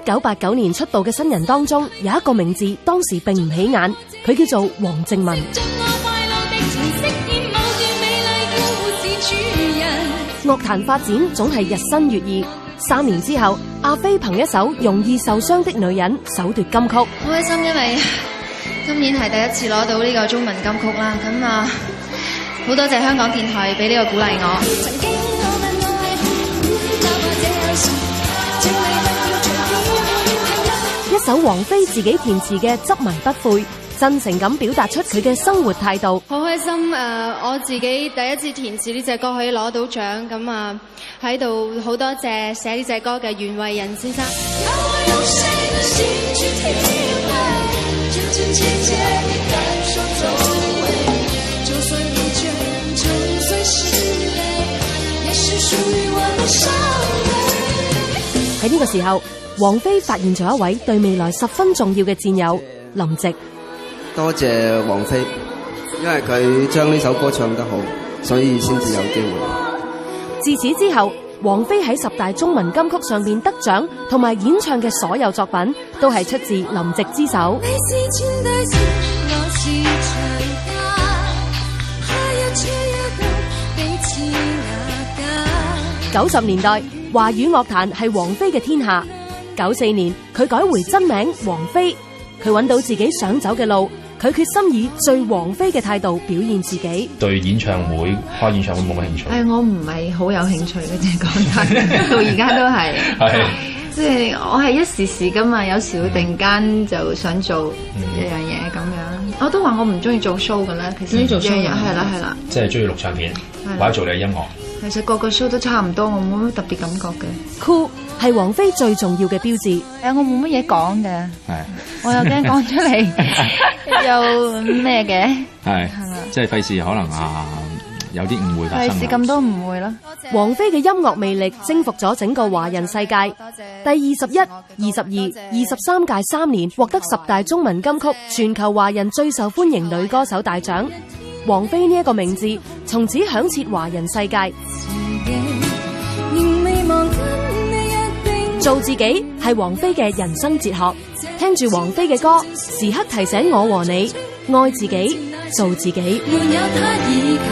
1989年出道嘅新人當中，有一個名字當時並唔起眼，佢叫做黃靜雯。樂壇發展總係日新月異。3年之後，阿飛憑一首《容易受傷的女人》首奪金曲。好開心，因為今年係第一次攞到呢個中文金曲啦。咁啊，好多謝香港電台俾呢個鼓勵我。一首王菲自己填詞嘅《執迷不悔》，真誠咁表達出佢嘅生活態度。好開心我自己第一次填詞呢隻歌可以攞到獎，咁啊喺度好多謝寫呢隻歌嘅袁惟仁先生。喺呢個時候，王菲發現咗一位對未來十分重要嘅戰友林夕。多謝王菲，因為佢將呢首歌唱得好，所以先至有機會。自此之後，王菲喺10大中文金曲上邊得獎同埋演唱嘅所有作品，都係出自林夕之手。90年代，華語樂壇係王菲嘅天下。94年，佢改回真名王菲，佢揾到自己想走嘅路，佢決心以最王菲嘅態度表現自己。對演唱會開演唱會冇乜興趣。我唔係好有興趣嘅啫，講真，到而家都係。係，即係我係一時時噶嘛，有時會突然間就想做一樣嘢咁樣。我都話我唔中意做 show 噶啦，其實做 show 係啦，即係中意錄唱片或者做你嘅音樂。其實個個 show 都差唔多，我冇乜特別感覺嘅。酷係王菲最重要嘅標誌。我冇乜嘢講嘅，我又驚講出嚟又咩嘅，係啦，即係費事可能有啲誤會發生。費事咁多誤會啦。王菲嘅音樂魅力征服咗整個華人世界。第21、22、23屆3年獲得10大中文金曲全球華人最受歡迎女歌手大獎。王菲呢一個名字從此響徹華人世界。做自己係王菲嘅人生哲學。聽住王菲嘅歌，時刻提醒我和你愛自己，做自己。沒有他依靠